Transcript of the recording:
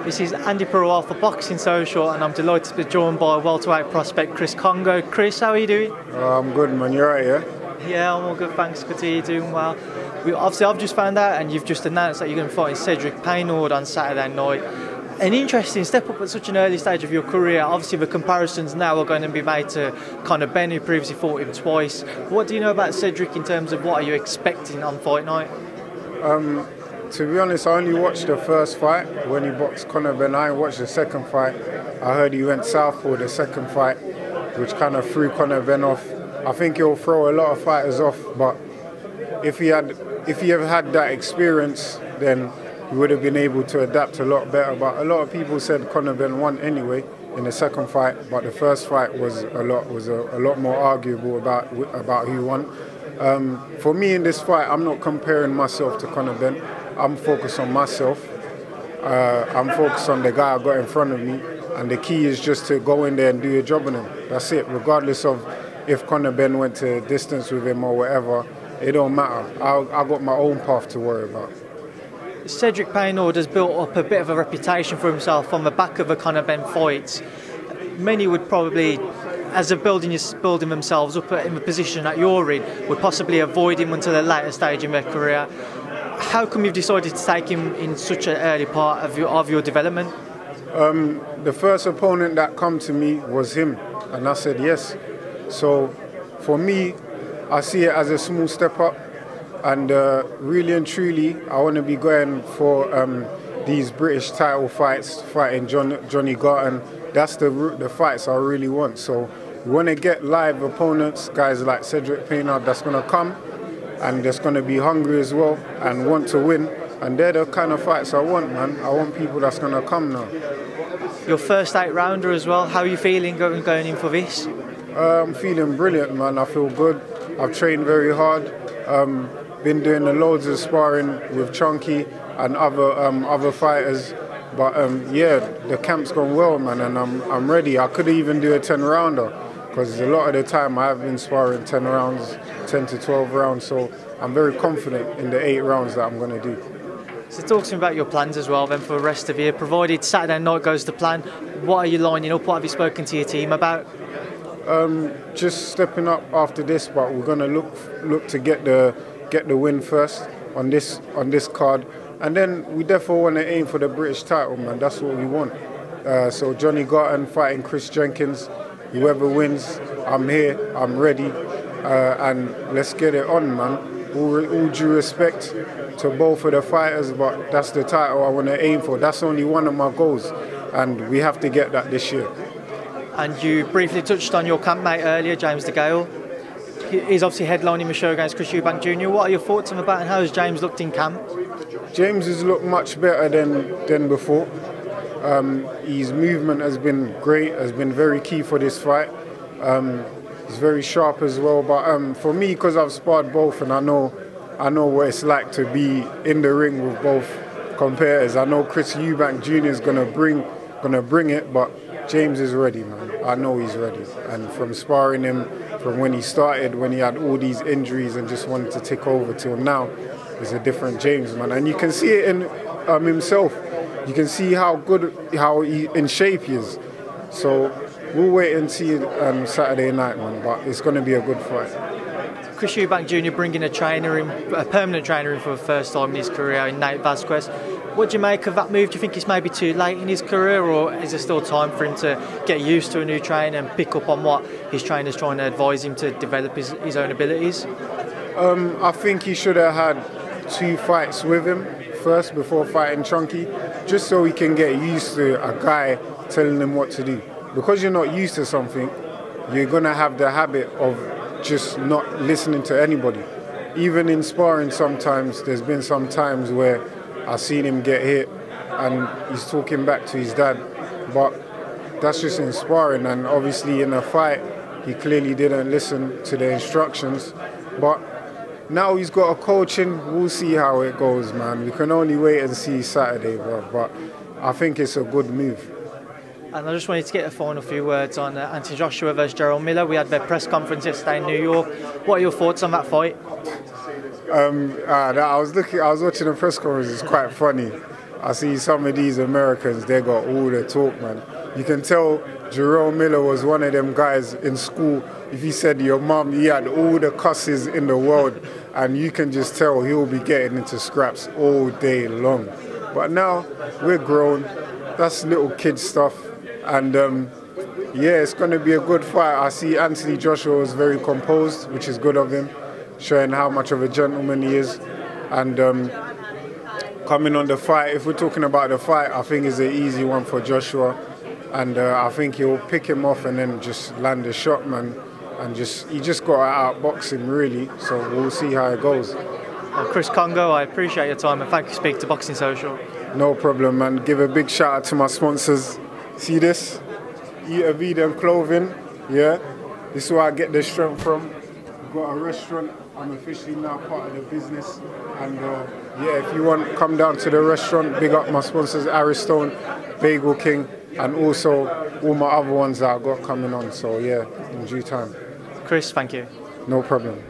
This is Andi Purewal for Boxing Social, and I'm delighted to be joined by welterweight prospect Chris Kongo. Chris, how are you doing? I'm good, man. You're right, yeah? Yeah, I'm all good, thanks. Good to hear you doing well. Obviously, I've just found out, and you've just announced that you're going to fight CEDRICK PEYNAUD on Saturday night. An interesting step up at such an early stage of your career. Obviously, the comparisons now are going to be made to Conor Benn, who previously fought him twice. What do you know about CEDRICK in terms of what are you expecting on fight night? To be honest, I only watched the first fight when he boxed Conor Benn. I watched the second fight. I heard he went southpaw the second fight, which kind of threw Conor Benn off. I think he'll throw a lot of fighters off, but if he ever had that experience, then he would have been able to adapt a lot better. But a lot of people said Conor Benn won anyway in the second fight, but the first fight was a lot more arguable about who won. For me in this fight, I'm not comparing myself to Conor Benn. I'm focused on myself. I'm focused on the guy I got in front of me, and the key is just to go in there and do a job on him. That's it, regardless of if Conor Benn went to distance with him or whatever. It don't matter. I got my own path to worry about. CEDRICK PEYNAUD has built up a bit of a reputation for himself on the back of a Conor Benn fight. Many would probably, as they're building themselves up in the position that you're in, would possibly avoid him until a later stage in their career. How come you've decided to take him in such an early part of your development? The first opponent that come to me was him, and I said yes. So for me, I see it as a small step up, and really and truly, I want to be going for these British title fights, fighting Johnny Garton. That's the fights I really want. So we want to get live opponents, guys like CEDRICK PEYNAUD, that's going to come, and that's going to be hungry as well and want to win. And they're the kind of fights I want, man. I want people that's going to come now. Your first 8-rounder as well. How are you feeling going in for this? I'm feeling brilliant, man. I feel good. I've trained very hard. Been doing loads of sparring with Chunky and other fighters. But yeah, the camp's gone well, man, and I'm ready. I could even do a 10-rounder because a lot of the time I have been sparring 10 rounds, 10 to 12 rounds. So I'm very confident in the 8 rounds that I'm going to do. So talk to me about your plans as well then for the rest of the year. Provided Saturday night goes to plan, what are you lining up? What have you spoken to your team about? Just stepping up after this, but we're going to look to get the win first on this card, and then we definitely want to aim for the British title, man. That's what we want. So Johnny Garton fighting Chris Jenkins, whoever wins, I'm here, I'm ready, and let's get it on, man. All due respect to both of the fighters, but that's the title I want to aim for. That's only one of my goals, and we have to get that this year. And you briefly touched on your campmate earlier, James DeGALE. He's obviously headlining the show against Chris EUBANK Jr. What are your thoughts on the bout, and how has James looked in camp? James has looked much better than before. His movement has been great, has been very key for this fight. He's very sharp as well, but for me, because I've sparred both and I know what it's like to be in the ring with both competitors. I know Chris EUBANK Jr. is gonna bring it, but James is ready, man. I know he's ready. And from sparring him, from when he started, when he had all these injuries and just wanted to take over till now, it's a different James, man. And you can see it in himself. You can see how in shape he is. So we'll wait and see Saturday night, man. But it's going to be a good fight. Chris EUBANK Jr. bringing a permanent trainer in for the first time in his career in Nate Vasquez. What do you make of that move? Do you think it's maybe too late in his career, or is there still time for him to get used to a new trainer and pick up on what his trainer's trying to advise him to develop his own abilities? I think he should have had 2 fights with him first before fighting Chunky, just so he can get used to a guy telling him what to do. Because you're not used to something, you're going to have the habit of just not listening to anybody. Even in sparring sometimes, there's been some times where I've seen him get hit and he's talking back to his dad, but that's just in sparring, and obviously in a fight he clearly didn't listen to the instructions. But now he's got a coaching, we'll see how it goes, man. We can only wait and see Saturday, bro. But I think it's a good move. And I just wanted to get a final few words on Anthony Joshua versus Gerald Miller. We had their press conference yesterday in New York. What are your thoughts on that fight? I was watching the press conference. It's quite funny. I see some of these Americans, they got all the talk, man. You can tell Jerome Miller was one of them guys in school. If he said your mum, he had all the cusses in the world, and you can just tell he'll be getting into scraps all day long. But now we're grown, that's little kid stuff, and yeah, it's going to be a good fight. I see Anthony Joshua was very composed, which is good of him, showing how much of a gentleman he is. And coming on the fight, if we're talking about the fight, I think it's an easy one for Joshua. And I think he'll pick him off and then just land a shot, man. And he just got to outbox him, really. So we'll see how it goes. Well, Chris Kongo, I appreciate your time and thank you for speaking to Boxing Social. No problem, man. Give a big shout out to my sponsors. See this? Eat a Vegan clothing, yeah? This is where I get the strength from. Got a restaurant. I'm officially now part of the business. And yeah, if you want, come down to the restaurant. Big up my sponsors, Aristone, Bagel King, and also all my other ones that I've got coming on. So yeah, in due time. Chris, thank you. No problem.